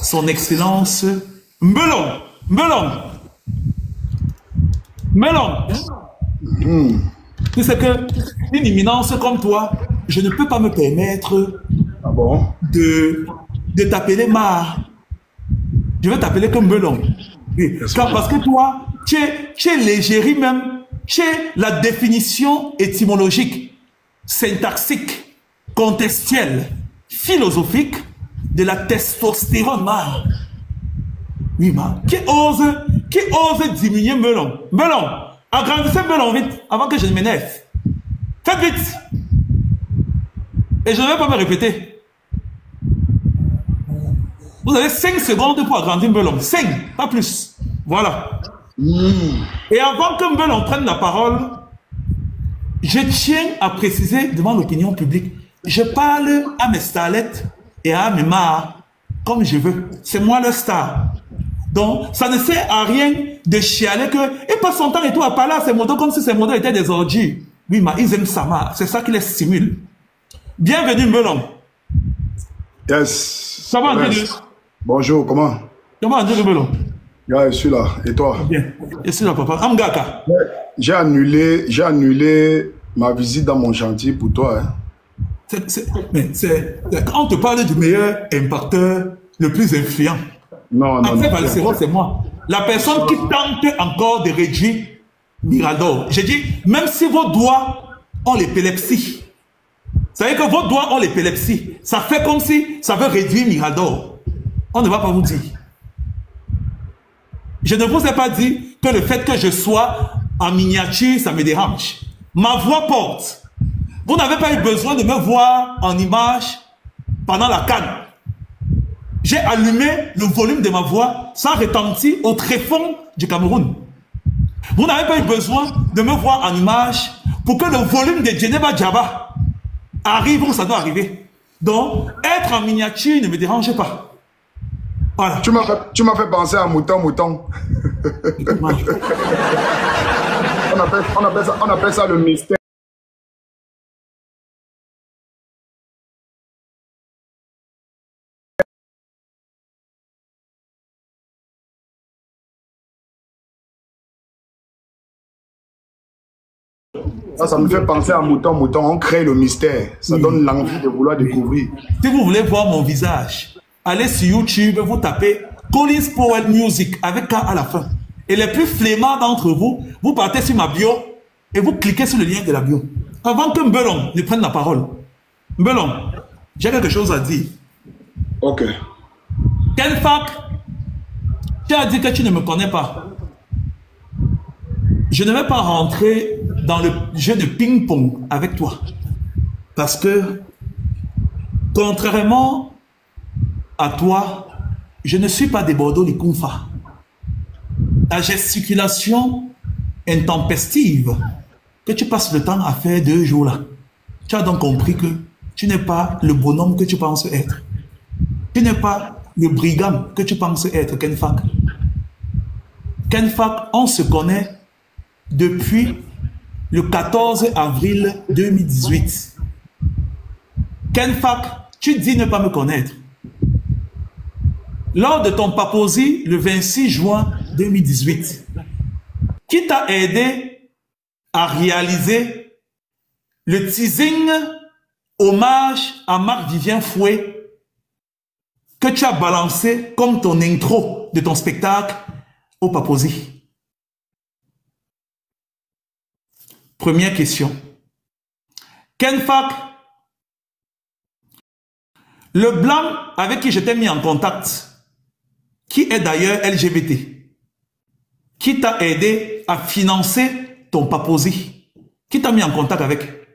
son Excellence Mbelong. Mbelong. Mbelong. Tu sais que une éminence comme toi, je ne peux pas me permettre de t'appeler Mar. Je vais t'appeler comme Mbelong. Oui. Parce que toi, tu es l'égérie même, tu es la définition étymologique, syntaxique, contextuelle, philosophique de la testostérone, Mar. Oui, Mar. Qui ose diminuer Mbelong? Mbelong, agrandissez Mbelong vite, avant que je ne m'énerve. Faites vite. Et je ne vais pas me répéter. Vous avez 5 secondes pour agrandir Mbelong. 5, pas plus. Voilà. Et avant que Mbelong prenne la parole, je tiens à préciser devant l'opinion publique, je parle à mes starlettes et à mes mars comme je veux. C'est moi le star. Donc, ça ne sert à rien de chialer que il passe son temps et tout à parler à ces motos comme si ces motos étaient des ordures. Oui, mais ils aiment ça, c'est ça qui les stimule. Bienvenue, Mbelong. Yes. Ça va, André? Bonjour, comment? Comment, André Mbelong? Yeah, je suis là. Et toi? Bien. Je suis là, papa. Amgaka. J'ai annulé ma visite dans mon chantier pour toi. Hein. Quand on te parle du meilleur impacteur, le plus influent. Non. C'est moi. La personne qui tente encore de réduire Mirador. J'ai dit, même si vos doigts ont l'épilepsie, vous savez que vos doigts ont l'épilepsie, ça fait comme si ça veut réduire Mirador. On ne va pas vous dire. Je ne vous ai pas dit que le fait que je sois en miniature, ça me dérange. Ma voix porte. Vous n'avez pas eu besoin de me voir en image pendant la CAN. J'ai allumé le volume de ma voix sans retentir au tréfonds du Cameroun. Vous n'avez pas eu besoin de me voir en image pour que le volume de Djeneba Djaba arrive où ça doit arriver. Donc, être en miniature ne me dérange pas. Voilà. Tu m'as fait penser à Mouton. on appelle ça le mystère. Ça me fait penser à Mouton. On crée le mystère. Ça donne l'envie de vouloir découvrir. Si vous voulez voir mon visage, allez sur YouTube, vous tapez Collins Powell Music avec K à la fin. Et les plus flemmards d'entre vous, vous partez sur ma bio et vous cliquez sur le lien de la bio. Avant que Mbelong ne prenne la parole. Mbelong, j'ai quelque chose à dire. Ok. Kenfak, tu as dit que tu ne me connais pas. Je ne vais pas rentrer dans le jeu de ping-pong avec toi. Parce que, contrairement à toi, je ne suis pas des Bordeaux ni Koumfa. Ta gesticulation intempestive que tu passes le temps à faire 2 jours là, tu as donc compris que tu n'es pas le bonhomme que tu penses être. Tu n'es pas le brigand que tu penses être, Kenfak. Kenfak, on se connaît depuis le 14 avril 2018. Kenfak, tu dis ne pas me connaître. Lors de ton paposi, le 26 juin 2018, qui t'a aidé à réaliser le teasing hommage à Marc-Vivien Fouet que tu as balancé comme ton intro de ton spectacle au paposi? Première question. Kenfak, le blanc avec qui je t'ai mis en contact, qui est d'ailleurs LGBT, qui t'a aidé à financer ton paposi, qui t'a mis en contact avec?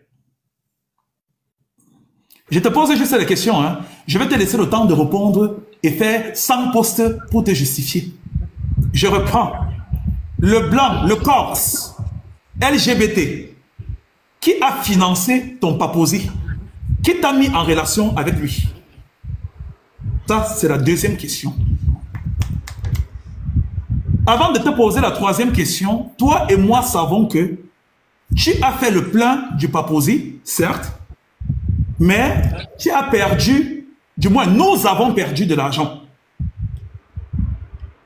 Je te pose juste la question, hein. Je vais te laisser le temps de répondre et faire 100 postes pour te justifier. Je reprends. Le blanc, le Corse, LGBT, qui a financé ton paposi, qui t'a mis en relation avec lui? Ça, c'est la deuxième question. Avant de te poser la troisième question, toi et moi savons que tu as fait le plein du paposi, certes, mais tu as perdu, du moins nous avons perdu de l'argent.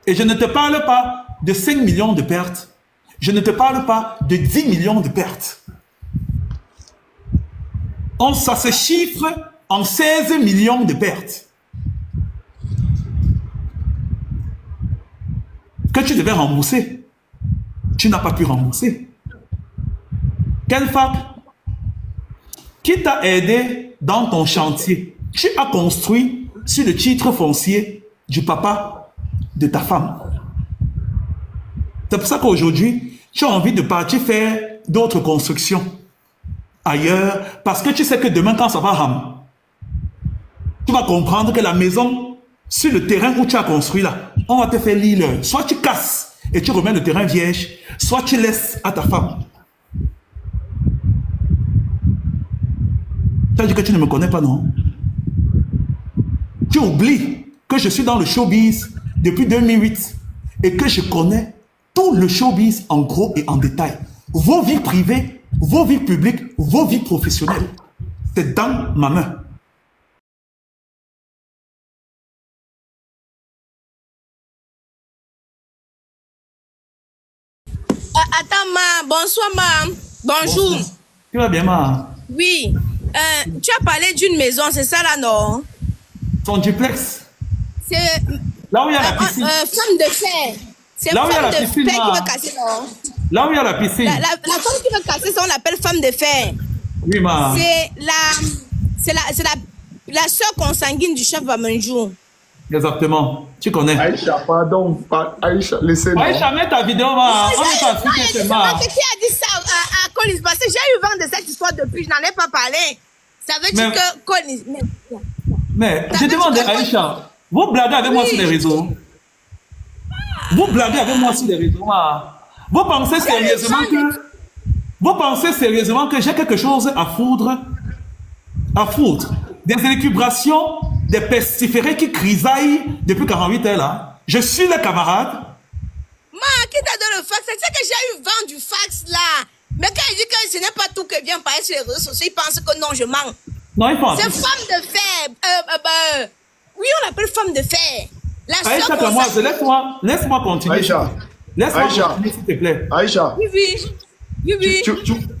Et je ne te parle pas de 5 millions de pertes. Je ne te parle pas de 10 millions de pertes. Ça se chiffre en 16 millions de pertes. Que tu devais rembourser. Tu n'as pas pu rembourser. Kenfac, qui t'a aidé dans ton chantier? Tu as construit sur le titre foncier du papa de ta femme. C'est pour ça qu'aujourd'hui, tu as envie de partir faire d'autres constructions ailleurs, parce que tu sais que demain, quand ça va ramener, tu vas comprendre que la maison, sur le terrain où tu as construit là, on va te faire l'île. Soit tu casses et tu remets le terrain vierge, soit tu laisses à ta femme. Tu as dit que tu ne me connais pas, non? Tu oublies que je suis dans le showbiz depuis 2008 et que je connais tout le showbiz en gros et en détail. Vos vies privées, vos vies publiques, vos vies professionnelles, c'est dans ma main. Attends, ma. Bonsoir, ma. Bonjour. Bonsoir. Tu vas bien, ma? Oui. Tu as parlé d'une maison, c'est ça là, non? Son duplex. C'est... Là où il y a la piscine. Femme de fer. C'est là où il y a femme la de piscine, fer qui veut casser, non? Là où il y a la piscine. La femme qui veut casser, ça, on l'appelle femme de fer. Oui, ma. C'est la soeur consanguine du chef Bamanjou. Exactement. Tu connais. Aïcha, pardon. Aïcha, laissez-moi. Aïcha, mets ta vidéo, ma. On est pas sûr que c'est ma. Qui a dit ça à Colis? Parce que j'ai eu vent de cette histoire depuis, je n'en ai pas parlé. Ça veut dire que Colis... Mais je demande à Aïcha, vous blaguez avec moi sur les réseaux. Vous blaguez avec moi sur les réseaux. Vous pensez sérieusement que j'ai quelque chose à foudre? Des élucubrations, des pestiférés qui crisaillent depuis 48 heures là. Je suis le camarade. Qui t'a donné le fax? C'est que j'ai eu vent du fax là. Mais quand il dit que ce n'est pas tout que vient parler sur les réseaux sociaux, il pense que non, je mens. Non, il pense. C'est femme de fer. Oui, on l'appelle femme de fer. Aïcha, laisse-moi continuer. Aïcha. Laisse-moi continuer, s'il te plaît. Aïcha. Oui.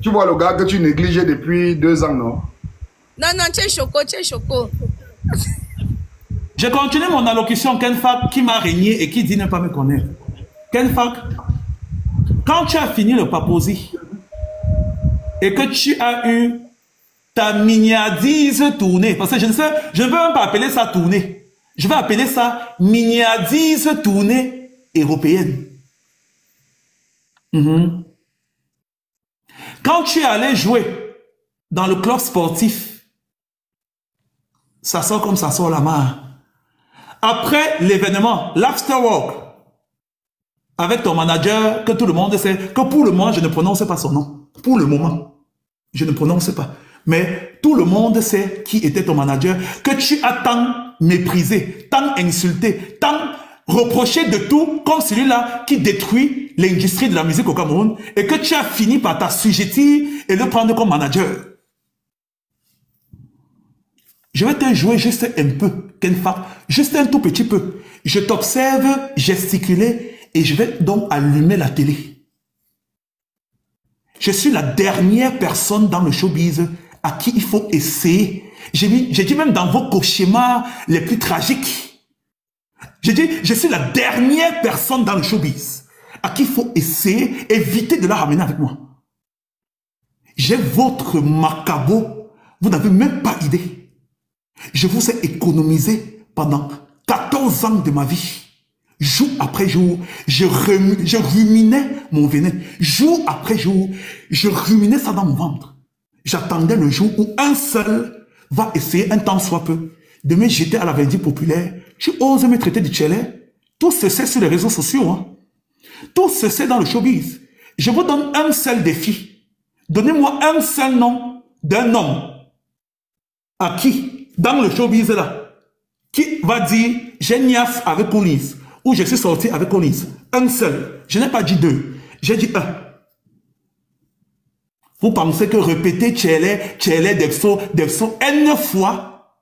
Tu vois le gars que tu négligeais depuis 2 ans, non? Non, tu es choco. Je continue mon allocution, Kenfac, qui m'a régné et qui dit ne pas me connaître. Kenfac, quand tu as fini le paposi et que tu as eu ta miniadise tournée, parce que je ne veux même pas appeler ça tournée, je vais appeler ça miniadise tournée européenne. Quand tu es allé jouer dans le club sportif, ça sort comme ça sort la main. Après l'événement, l'afterwork, avec ton manager, que tout le monde sait, que pour le moment, je ne prononce pas son nom. Pour le moment, je ne prononce pas. Mais tout le monde sait qui était ton manager, que tu as tant méprisé, tant insulté, tant reproché de tout, comme celui-là qui détruit l'industrie de la musique au Cameroun, et que tu as fini par t'assujettir et le prendre comme manager. Je vais te jouer juste un peu, Kenfac, juste un tout petit peu. Je t'observe gesticuler et je vais donc allumer la télé. Je suis la dernière personne dans le showbiz à qui il faut essayer. J'ai dit même dans vos cauchemars les plus tragiques. J'ai dit, je suis la dernière personne dans le showbiz à qui il faut essayer, éviter de la ramener avec moi. J'ai votre macabo, vous n'avez même pas idée. Je vous ai économisé pendant 14 ans de ma vie. Jour après jour, je ruminais mon venin. Jour après jour, je ruminais ça dans mon ventre. J'attendais le jour où un seul va essayer, un temps soit peu, de me jeter à la vindicte populaire. Tu oses me traiter de tchélé? Tout se sait sur les réseaux sociaux. Hein? Tout se sait dans le showbiz. Je vous donne un seul défi. Donnez-moi un seul nom d'un homme à qui, dans le showbiz là, qui va dire « j'ai niasse avec Collins » ou « je suis sorti avec Collins ». Un seul. Je n'ai pas dit 2. J'ai dit 1. Vous pensez que répéter Tchélé, Depso, N fois,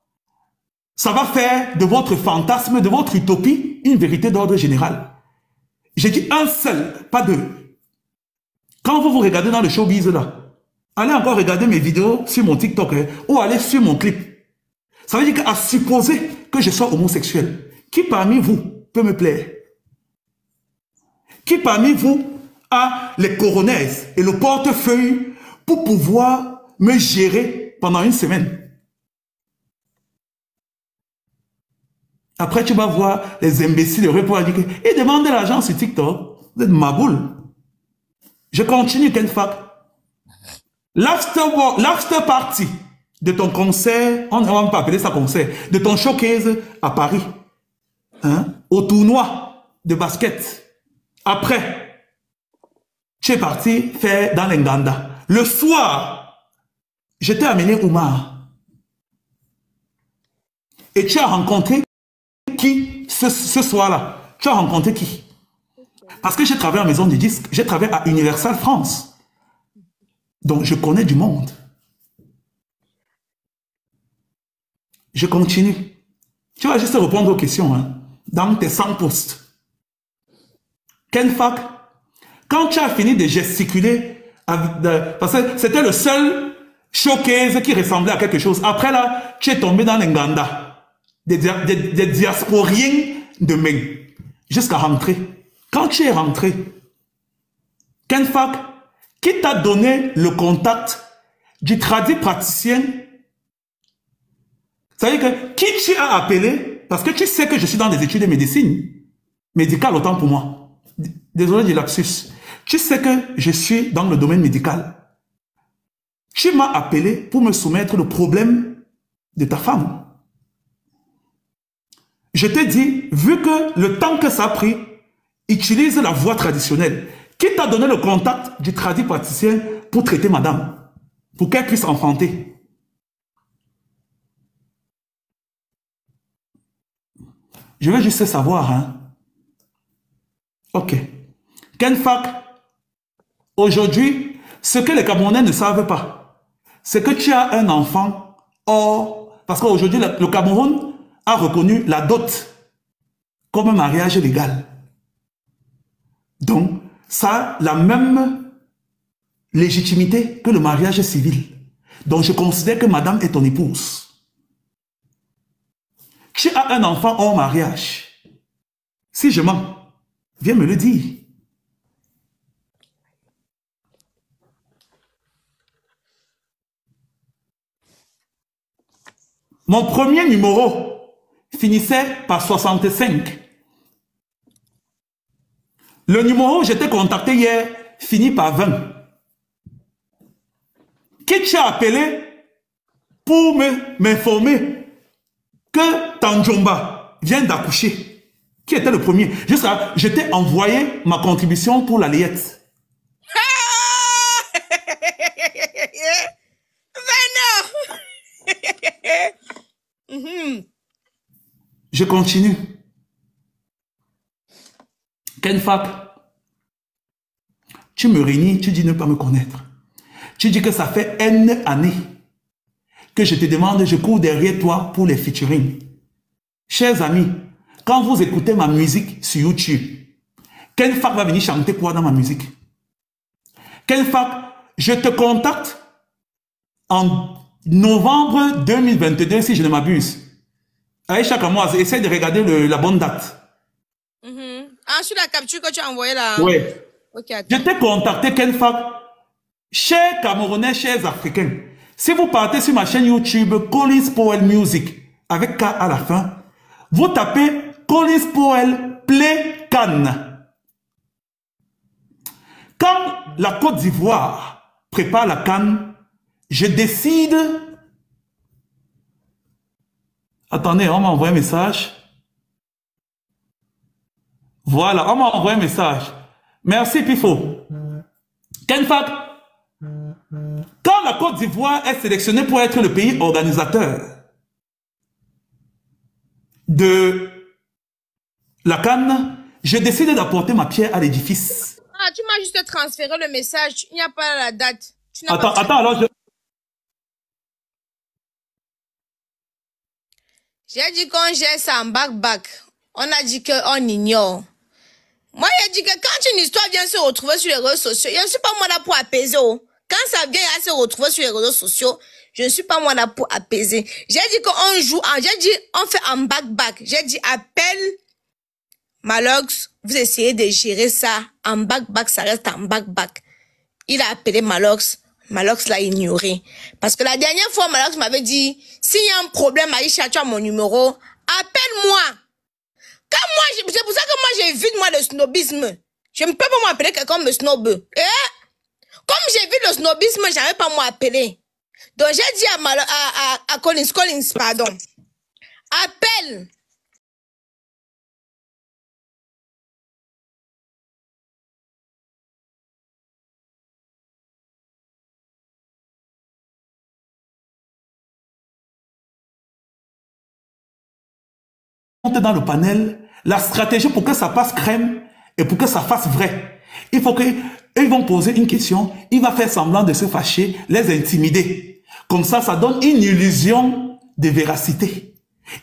ça va faire de votre fantasme, de votre utopie, une vérité d'ordre général. J'ai dit un seul, pas deux. Quand vous regardez dans le showbiz là, allez encore regarder mes vidéos sur mon TikTok ou allez sur mon clip. Ça veut dire qu'à supposer que je sois homosexuel, qui parmi vous peut me plaire? Qui parmi vous a les coronaises et le portefeuille pour pouvoir me gérer pendant une semaine? Après, tu vas voir les imbéciles répondre à dire que ils demandent de l'argent sur TikTok. Vous êtes ma boule. Je continue, Ken Fak. L'after party de ton concert, on ne va pas appeler ça concert, de ton showcase à Paris, hein, au tournoi de basket. Après, tu es parti faire dans l'Enganda. Le soir, je t'ai amené Oumar. Et tu as rencontré qui ce soir-là? Tu as rencontré qui? Parce que j'ai travaillé en maison de disques, j'ai travaillé à Universal France. Donc je connais du monde. Je continue. Tu vas juste répondre aux questions hein, dans tes 100 posts. Ken Fak, quand tu as fini de gesticuler, parce que c'était le seul showcase qui ressemblait à quelque chose. Après là, tu es tombé dans l'Enganda, des diasporiens de main, jusqu'à rentrer. Quand tu es rentré, Ken Fak, qui t'a donné le contact du tradit praticien? Ça veut dire que qui tu as appelé, parce que tu sais que je suis dans des études de médecine, médicale autant pour moi. Désolé du lapsus. Tu sais que je suis dans le domaine médical. Tu m'as appelé pour me soumettre le problème de ta femme. Je t'ai dit, vu que le temps que ça a pris, utilise la voie traditionnelle. Qui t'a donné le contact du tradit praticien pour traiter madame? Pour qu'elle puisse enfanter? Je veux juste savoir, hein. Ok. Ken Fak, aujourd'hui, ce que les Camerounais ne savent pas, c'est que tu as un enfant hors... Parce qu'aujourd'hui, le Cameroun a reconnu la dot comme un mariage légal. Donc, ça a la même légitimité que le mariage civil. Donc, je considère que madame est ton épouse. Tu as un enfant hors mariage. Si je mens, viens me le dire. Mon premier numéro finissait par 65. Le numéro que je t'ai contacté hier finit par 20. Qui tu as appelé pour m'informer que Tanjomba vient d'accoucher? Qui était le premier? Juste là, je t'ai envoyé ma contribution pour la layette. Je continue. Ken Fak, tu me réunis, tu dis ne pas me connaître. Tu dis que ça fait N années que je te demande, je cours derrière toi pour les featuring. Chers amis, quand vous écoutez ma musique sur YouTube, Ken Fak va venir chanter quoi dans ma musique? Ken Fak, je te contacte en novembre 2022, si je ne m'abuse. Aïcha Kamoise, essaie de regarder la bonne date. Ah, sur la capture que tu as envoyée là. Oui. Okay, je t'ai contacté, Ken Fak. Chers Camerounais, chers Africains, si vous partez sur ma chaîne YouTube, Collins Powell Music, avec K à la fin, vous tapez Collins Powell Play Cannes. Quand la Côte d'Ivoire prépare la CAN, je décide... Attendez, on m'a envoyé un message. Voilà, on m'a envoyé un message. Merci, Pifo. Ken Fak, quand la Côte d'Ivoire est sélectionnée pour être le pays organisateur de la CAN, je décide d'apporter ma pierre à l'édifice. Ah, tu m'as juste transféré le message. Il n'y a pas la date. Attends, alors je... J'ai dit qu'on gère ça en back-back. On a dit qu'on ignore. Moi, j'ai dit que quand une histoire vient se retrouver sur les réseaux sociaux, je ne suis pas moi là pour apaiser. Oh. Quand ça vient à se retrouver sur les réseaux sociaux, je ne suis pas moi là pour apaiser. J'ai dit qu'on joue, j'ai dit on fait un back-back. J'ai dit appelle Malox, vous essayez de gérer ça. En back-back, ça reste en back-back. Il a appelé Malox. Malox l'a ignoré. Parce que la dernière fois, Malox m'avait dit, s'il y a un problème, Aïcha, tu as mon numéro, appelle-moi. C'est pour ça que moi, j'évite, moi, le snobisme. Je ne peux pas m'appeler quelqu'un me snob. Comme j'évite le snobisme, je n'avais pas moi appeler. Donc, j'ai dit à Collins, pardon, appelle. Dans le panel, la stratégie pour que ça passe crème et pour que ça fasse vrai. Il faut qu'ils vont poser une question, il va faire semblant de se fâcher, les intimider. Comme ça donne une illusion de véracité.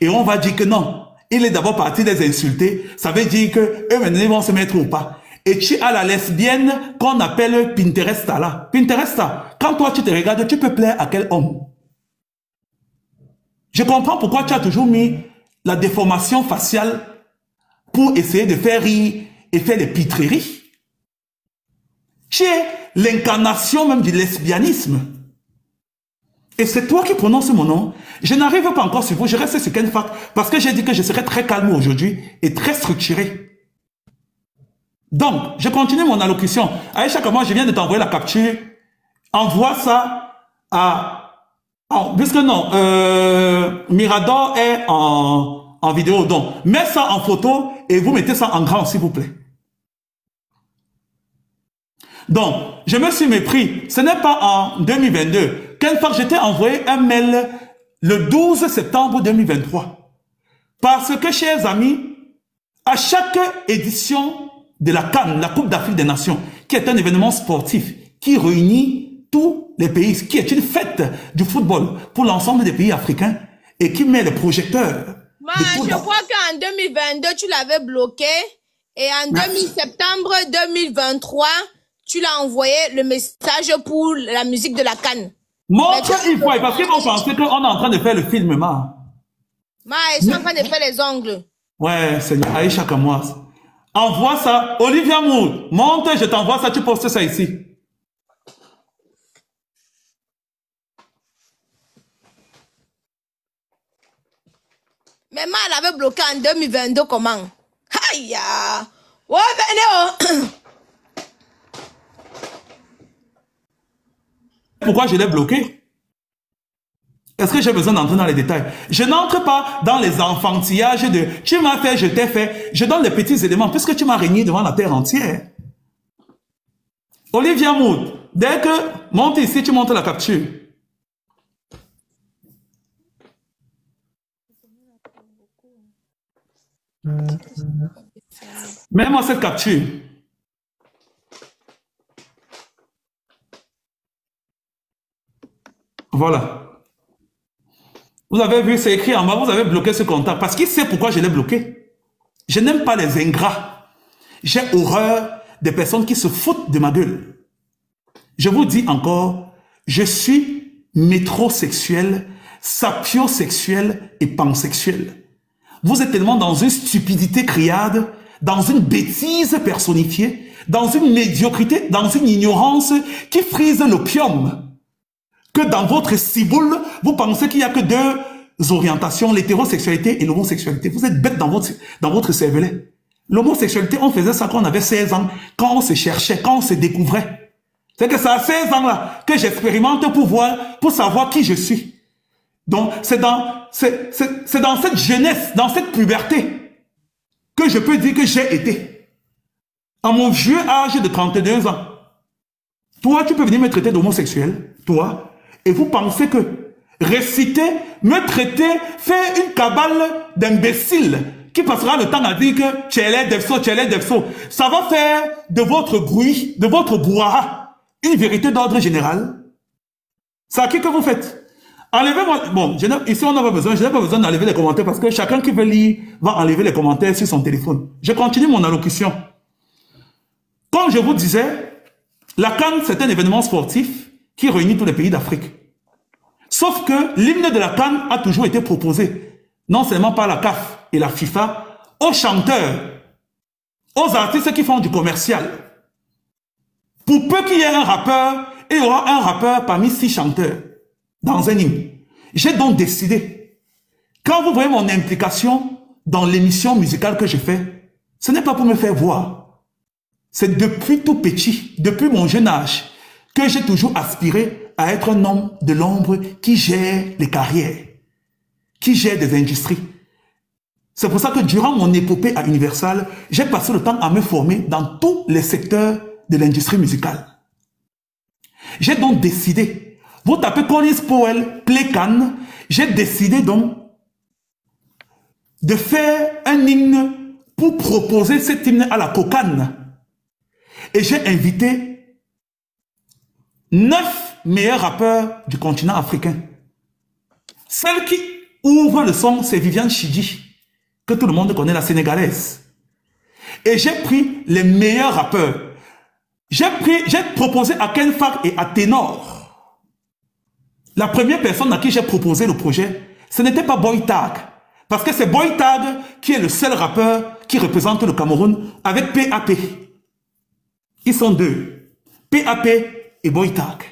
Et on va dire que non, il est d'abord parti les insulter, ça veut dire que eux maintenant ils vont se mettre ou pas. Et tu as la lesbienne qu'on appelle Pinteresta là. Pinteresta, quand toi tu te regardes, tu peux plaire à quel homme? Je comprends pourquoi tu as toujours mis la déformation faciale pour essayer de faire rire et faire des pitreries. Tu es l'incarnation même du lesbianisme. Et c'est toi qui prononces mon nom. Je n'arrive pas encore sur vous, je reste sur Ken Fak parce que j'ai dit que je serais très calme aujourd'hui et très structuré. Donc, je continue mon allocution. Aïcha, comment je viens de t'envoyer la capture. Envoie ça à... Oh, puisque non, Mirador est en vidéo, donc mets ça en photo et vous mettez ça en grand, s'il vous plaît. Donc, je me suis mépris. Ce n'est pas en 2022. Quelle fois je t'ai envoyé un mail le 12 septembre 2023. Parce que, chers amis, à chaque édition de la CAN, la Coupe d'Afrique des Nations, qui est un événement sportif qui réunit tous les pays, qui est une fête du football pour l'ensemble des pays africains et qui met les projecteurs. Je crois qu'en 2022, tu l'avais bloqué et en septembre 2023, tu l'as envoyé le message pour la musique de la CAN. Montre une fois, parce qu'ils vont penser qu'on est en train de faire le film, ils sont en train de faire les ongles. Ouais, Seigneur, Aïcha Kamoise. Envoie ça. Olivia Mood, monte, je t'envoie ça, tu postes ça ici. Mais elle avait bloqué en 2022, comment? Aïe! Oh, venez! Pourquoi je l'ai bloqué? Est-ce que j'ai besoin d'entrer dans les détails? Je n'entre pas dans les enfantillages de « tu m'as fait, je t'ai fait ». Je donne les petits éléments puisque tu m'as régné devant la terre entière. Olivia Mood, dès que monte ici, tu montes la capture. Mets-moi cette capture. Voilà. Vous avez vu, c'est écrit en bas, vous avez bloqué ce contact. Parce qu'il sait pourquoi je l'ai bloqué. Je n'aime pas les ingrats. J'ai horreur des personnes qui se foutent de ma gueule. Je vous dis encore, je suis métrosexuel, sapiosexuel et pansexuel. Vous êtes tellement dans une stupidité criarde, dans une bêtise personnifiée, dans une médiocrité, dans une ignorance qui frise l'opium. Que dans votre ciboule, vous pensez qu'il n'y a que deux orientations, l'hétérosexualité et l'homosexualité. Vous êtes bête dans votre cervelet. L'homosexualité, on faisait ça quand on avait 16 ans, quand on se cherchait, quand on se découvrait. C'est que c'est à 16 ans là que j'expérimente pour savoir qui je suis. Donc, c'est dans cette jeunesse, dans cette puberté, que je peux dire que j'ai été. À mon vieux âge de 32 ans. Toi, tu peux venir me traiter d'homosexuel, toi, et vous pensez que réciter, me traiter, faire une cabale d'imbécile qui passera le temps à dire que tchélé defso, ça va faire de votre bruit, de votre brouhaha, une vérité d'ordre général. C'est à qui que vous faites? Enlevez-moi. Bon, ici on n'a pas besoin, je n'ai pas besoin d'enlever les commentaires parce que chacun qui veut lire va enlever les commentaires sur son téléphone. Je continue mon allocution. Comme je vous disais, la CAN, c'est un événement sportif qui réunit tous les pays d'Afrique. Sauf que l'hymne de la CAN a toujours été proposé, non seulement par la CAF et la FIFA, aux chanteurs, aux artistes qui font du commercial. Pour peu qu'il y ait un rappeur, il y aura un rappeur parmi 6 chanteurs dans un hymne. J'ai donc décidé, quand vous voyez mon implication dans l'émission musicale que je fais, ce n'est pas pour me faire voir. C'est depuis tout petit, depuis mon jeune âge, que j'ai toujours aspiré à être un homme de l'ombre qui gère les carrières, qui gère des industries. C'est pour ça que durant mon épopée à Universal, j'ai passé le temps à me former dans tous les secteurs de l'industrie musicale. J'ai donc décidé, vous tapez Collins Powell, Play CAN, j'ai décidé donc de faire un hymne pour proposer cet hymne à la COCAN. Et j'ai invité 9 meilleurs rappeurs du continent africain. Celle qui ouvre le son, c'est Viviane Chidji, que tout le monde connaît, la sénégalaise. Et j'ai pris les meilleurs rappeurs. J'ai proposé à Ken Fak et à Ténor. La première personne à qui j'ai proposé le projet, ce n'était pas Boy Tag. Parce que c'est Boy Tag qui est le seul rappeur qui représente le Cameroun avec PAP. Ils sont 2. PAP et Boy Tag.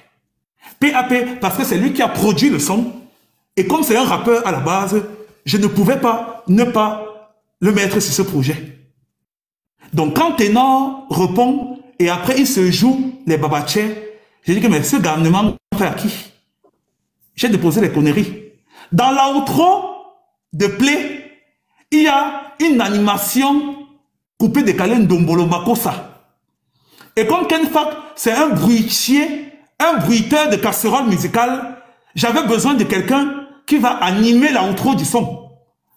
PAP parce que c'est lui qui a produit le son. Et comme c'est un rappeur à la base, je ne pouvais pas ne pas le mettre sur ce projet. Donc quand Ténor répond et après il se joue les babachés, j'ai dit que mais ce gouvernement fait à qui? J'ai déposé les conneries. Dans l'outro de Play, il y a une animation coupée décalée Ndombolo Makossa. Et comme Ken Fak, c'est un bruitier, un bruiteur de casserole musicale, j'avais besoin de quelqu'un qui va animer l'outro du son.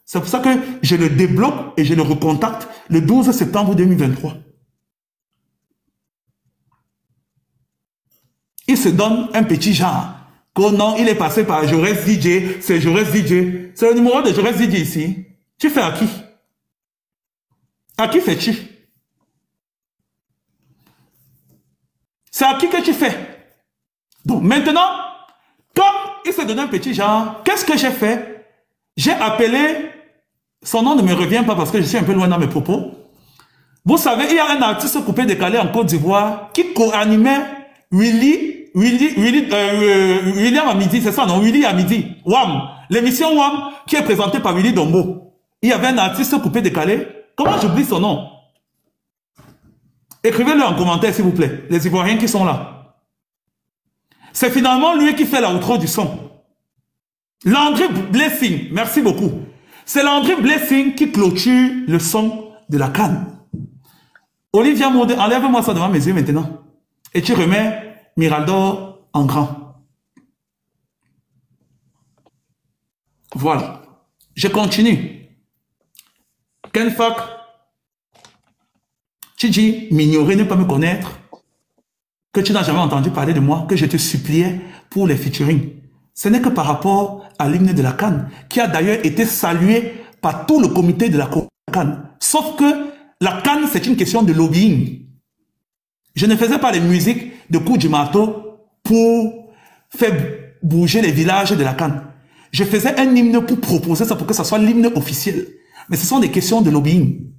C'est pour ça que je le débloque et je le recontacte le 12 septembre 2023. Il se donne un petit genre. Que non, il est passé par Jaurès DJ, c'est Jaurès DJ. C'est le numéro de Jaurès DJ ici. Tu fais à qui? À qui fais-tu? C'est à qui que tu fais? Donc maintenant, comme il s'est donné un petit genre, qu'est-ce que j'ai fait? J'ai appelé, son nom ne me revient pas parce que je suis un peu loin dans mes propos. Vous savez, il y a un artiste coupé décalé en Côte d'Ivoire qui co-animait William à midi, c'est ça, non? Willy à midi. WAM. L'émission WAM qui est présentée par Willy Dombo. Il y avait un artiste coupé décalé. Comment j'oublie son nom? Écrivez-le en commentaire, s'il vous plaît. Les Ivoiriens qui sont là. C'est finalement lui qui fait l'outro du son. Landry Blessing. Merci beaucoup. C'est Landry Blessing qui clôture le son de la CAN. Olivia Mode, enlève-moi ça devant mes yeux maintenant. Et tu remets Miraldo en grand. Voilà. Je continue. Ken Fak, tu dis m'ignorer, ne pas me connaître, que tu n'as jamais entendu parler de moi, que je te suppliais pour les featuring. Ce n'est que par rapport à l'hymne de la CAN, qui a d'ailleurs été salué par tout le comité de la CAN. Sauf que la CAN, c'est une question de lobbying. Je ne faisais pas les musiques de coups du marteau pour faire bouger les villages de la CAN. Je faisais un hymne pour proposer ça, pour que ça soit l'hymne officiel. Mais ce sont des questions de lobbying.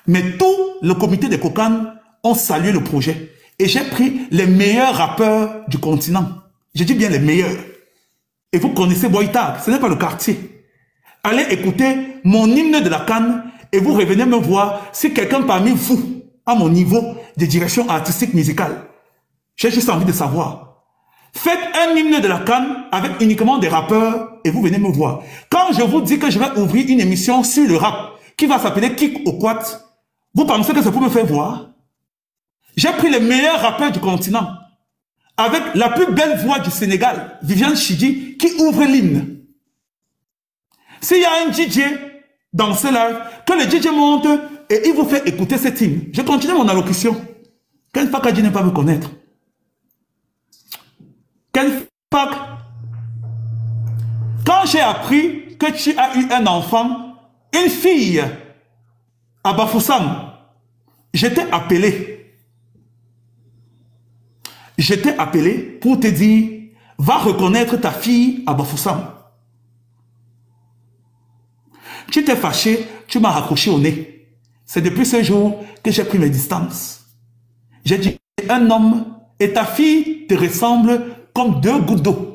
Mais tout le comité de COCAN ont salué le projet. Et j'ai pris les meilleurs rappeurs du continent. Je dis bien les meilleurs. Et vous connaissez Boy Tag, ce n'est pas le quartier. Allez écouter mon hymne de la CAN et vous revenez me voir si quelqu'un parmi vous, à mon niveau de direction artistique musicale, j'ai juste envie de savoir. Faites un hymne de la CAN avec uniquement des rappeurs et vous venez me voir. Quand je vous dis que je vais ouvrir une émission sur le rap qui va s'appeler Kick au Quat, vous pensez que c'est pour me faire voir? J'ai pris les meilleurs rappeurs du continent avec la plus belle voix du Sénégal, Viviane Chidji, qui ouvre l'hymne. S'il y a un DJ dans ce live, que le DJ monte et il vous fait écouter cet hymne. Je continue mon allocution. Ken Fak a dit ne pas me connaître. Ken Fak, quand j'ai appris que tu as eu un enfant, une fille, à Bafoussam, j'étais appelé. Je t'ai appelé pour te dire, va reconnaître ta fille à Bafoussam. Tu t'es fâché, tu m'as raccroché au nez. C'est depuis ce jour que j'ai pris mes distances. J'ai dit, un homme et ta fille te ressemblent comme deux gouttes d'eau.